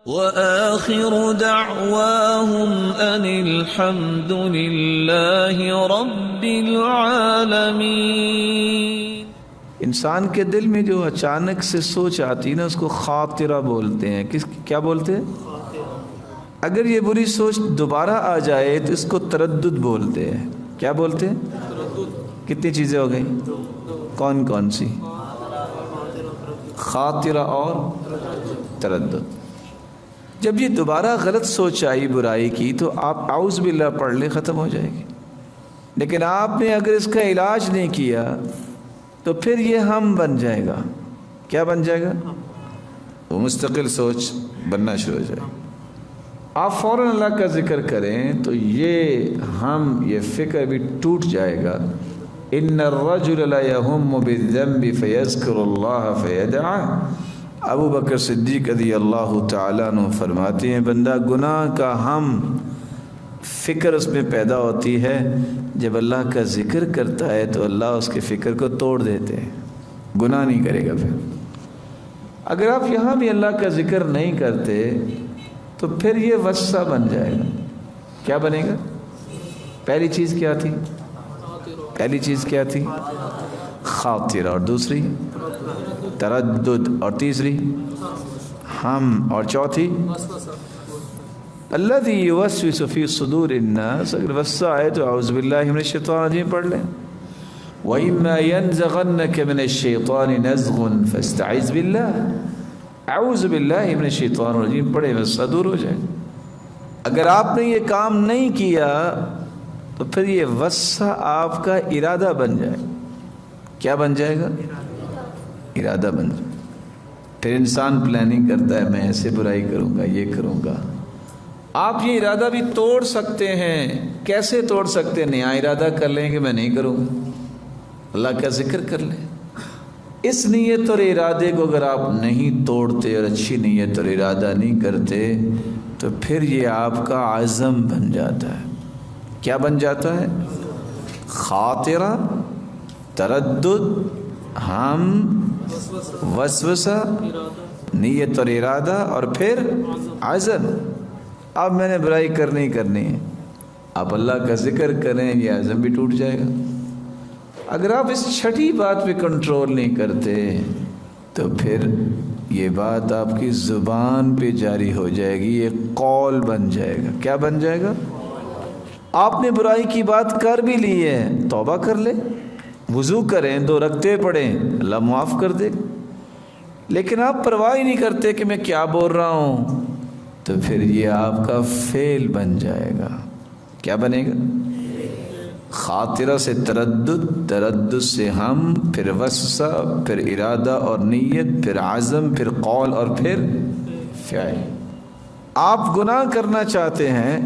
وآخر دعواهم أن الحمد لله رب العالمين۔ انسان کے دل میں جو اچانک سے سوچ آتی ہے نا، اس کو خاطرہ بولتے ہیں۔ کیا بولتے ہیں؟ اگر یہ بری سوچ دوبارہ آ جائے تو اس کو تردد بولتے ہیں۔ کیا بولتے ہیں؟ کتنی چیزیں ہو گئی؟ کون کون سی؟ خاطرہ اور تردد۔ جب یہ دوبارہ غلط سوچ آئی برائی کی تو آپ اعوذ باللہ پڑھ لیں، ختم ہو جائے گی۔ لیکن آپ نے اگر اس کا علاج نہیں کیا تو پھر یہ ہم بن جائے گا۔ کیا بن جائے گا؟ وہ مستقل سوچ بننا شروع ہو جائے۔ آپ فوراً اللہ کا ذکر کریں تو یہ فکر بھی ٹوٹ جائے گا۔ ان الرجل لا يهم بالذنب فيذكر الله فيدعه۔ ابو بکر صدیق رضی اللہ تعالیٰ عنہ فرماتے ہیں، بندہ گناہ کا فکر اس میں پیدا ہوتی ہے، جب اللہ کا ذکر کرتا ہے تو اللہ اس کے فکر کو توڑ دیتے ہیں، گناہ نہیں کرے گا۔ پھر اگر آپ یہاں بھی اللہ کا ذکر نہیں کرتے تو پھر یہ وسوسہ بن جائے گا۔ کیا بنے گا؟ پہلی چیز کیا تھی؟ خاطرہ، اور دوسری تردد، اور تیسری ہم، اور چوتھی الذی یوسوس فی صدور الناس۔ اگر وسوسہ آئے تو اعوذ باللہ من الشیطان الرجیم پڑھ لیں۔ وَإِمَّا يَنزَغَنَّكَ مِنَ الشَّيْطَانِ نَزْغٌ فَاسْتَعِذْ بِاللَّهِ۔ اعوذ باللہ من الشیطان الرجیم پڑھے، وسوسہ دور ہو جائے۔ اگر آپ نے یہ کام نہیں کیا تو پھر یہ وسوسہ آپ کا ارادہ بن جائے۔ کیا بن جائے گا؟ ارادہ بن جائے۔ پھر انسان پلاننگ کرتا ہے، میں ایسے برائی کروں گا، یہ کروں گا۔ آپ یہ ارادہ بھی توڑ سکتے ہیں۔ کیسے توڑ سکتے ہیں؟ نیا ارادہ کر لیں کہ میں نہیں کروں گا، اللہ کا ذکر کر لیں۔ اس نیت اور ارادے کو اگر آپ نہیں توڑتے اور اچھی نیت اور ارادہ نہیں کرتے تو پھر یہ آپ کا عزم بن جاتا ہے۔ کیا بن جاتا ہے؟ خاطرہ، تردد، ہم، وسوسہ، نیت اور ارادہ، اور پھر عزم۔ اب میں نے برائی کرنی ہے، آپ اللہ کا ذکر کریں، یہ عزم بھی ٹوٹ جائے گا۔ اگر آپ اس چھٹی بات پہ کنٹرول نہیں کرتے تو پھر یہ بات آپ کی زبان پہ جاری ہو جائے گی، یہ قول بن جائے گا۔ کیا بن جائے گا؟ آپ نے برائی کی بات کر بھی لی ہے، توبہ کر لیں، وضو کریں، 2 رکعتیں پڑھیں، اللہ معاف کر دے۔ لیکن آپ پرواہ ہی نہیں کرتے کہ میں کیا بول رہا ہوں تو پھر یہ آپ کا فعل بن جائے گا۔ کیا بنے گا؟ خاطرہ سے تردد، تردد سے ہم، پھر وسوسہ، پھر ارادہ اور نیت، پھر عزم، پھر قول، اور پھر فعل۔ آپ گناہ کرنا چاہتے ہیں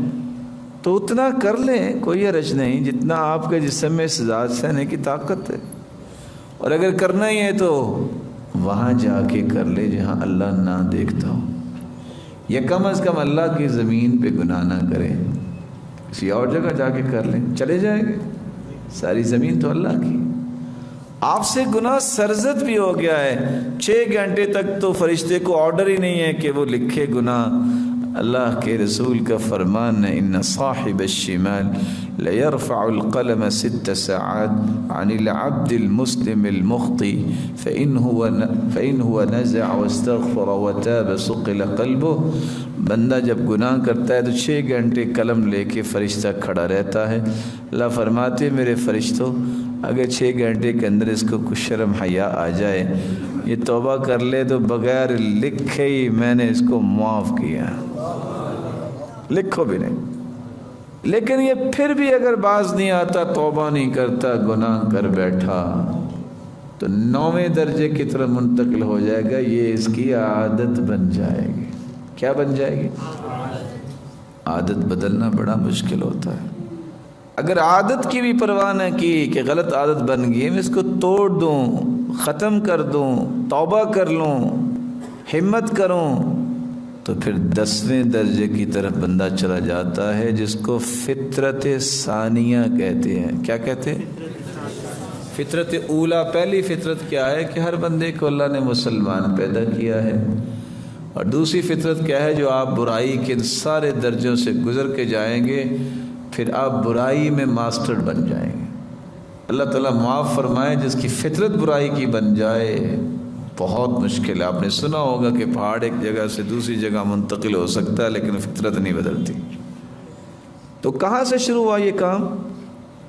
تو اتنا کر لیں، کوئی حرج نہیں، جتنا آپ کے جسم میں سزا سہنے کی طاقت ہے۔ اور اگر کرنا ہی ہے تو وہاں جا کے کر لے جہاں اللہ نہ دیکھتا ہو، یا کم از کم اللہ کی زمین پہ گناہ نہ کرے، کسی اور جگہ جا کے کر لیں، چلے جائیں گے، ساری زمین تو اللہ کی۔ آپ سے گناہ سرزد بھی ہو گیا ہے، 6 گھنٹے تک تو فرشتے کو آرڈر ہی نہیں ہے کہ وہ لکھے گناہ۔ اللہ کے رسول کا فرمان ہے، ان صاحب الشمال لیرفع القلم 6 ساعات عن العبد المسلم المخطئ فإن هو نزع واستغفر وتاب صقل قلبه۔ بندہ جب گناہ کرتا ہے تو 6 گھنٹے قلم لے کے فرشتہ کھڑا رہتا ہے۔ اللہ فرماتے میرے فرشتوں، اگر 6 گھنٹے کے اندر اس کو کچھ شرم حیا آ جائے، یہ توبہ کر لے تو بغیر لکھے ہی میں نے اس کو معاف کیا، لکھو بھی نہیں۔ لیکن یہ پھر بھی اگر باز نہیں آتا، توبہ نہیں کرتا، گناہ کر بیٹھا، تو 9ویں درجے کی طرف منتقل ہو جائے گا، یہ اس کی عادت بن جائے گی۔ کیا بن جائے گی؟ عادت بدلنا بڑا مشکل ہوتا ہے۔ اگر عادت کی بھی پرواہ نہ کی کہ غلط عادت بن گئی، میں اس کو توڑ دوں، ختم کر دوں، توبہ کر لوں، ہمت کروں، تو پھر 10ویں درجے کی طرف بندہ چلا جاتا ہے، جس کو فطرت ثانیہ کہتے ہیں۔ کیا کہتے ہیں؟ فطرت اولا۔ پہلی فطرت کیا ہے کہ ہر بندے کو اللہ نے مسلمان پیدا کیا ہے، اور دوسری فطرت کیا ہے؟ جو آپ برائی کے ان سارے درجوں سے گزر کے جائیں گے، پھر آپ برائی میں ماسٹر بن جائیں گے۔ اللہ تعالیٰ معاف فرمائے، جس کی فطرت برائی کی بن جائے بہت مشکل ہے۔ آپ نے سنا ہوگا کہ پہاڑ ایک جگہ سے دوسری جگہ منتقل ہو سکتا ہے لیکن فطرت نہیں بدلتی۔ تو کہاں سے شروع ہوا یہ کام؟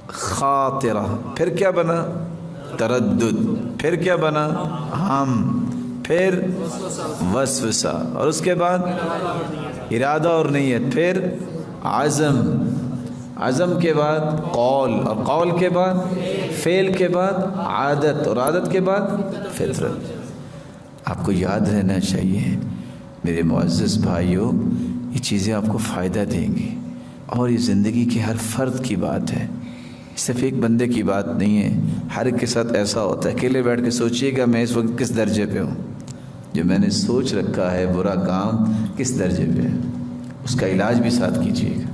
خاطرہ، پھر کیا بنا؟ تردد، پھر کیا بنا؟ پھر وسوسہ، اور اس کے بعد ارادہ اور نیت، پھر عزم کے بعد قول، اور قول کے بعد فعل، کے بعد عادت، اور عادت کے بعد فطرت۔ آپ کو یاد رہنا چاہیے میرے معزز بھائیوں، یہ چیزیں آپ کو فائدہ دیں گی، اور یہ زندگی کے ہر فرد کی بات ہے، صرف ایک بندے کی بات نہیں ہے۔ ہر ایک کے ساتھ ایسا ہوتا ہے۔ اکیلے بیٹھ کے سوچئے گا میں اس وقت کس درجے پہ ہوں، جو میں نے سوچ رکھا ہے برا کام کس درجے پہ ہے، اس کا علاج بھی ساتھ کیجیے گا۔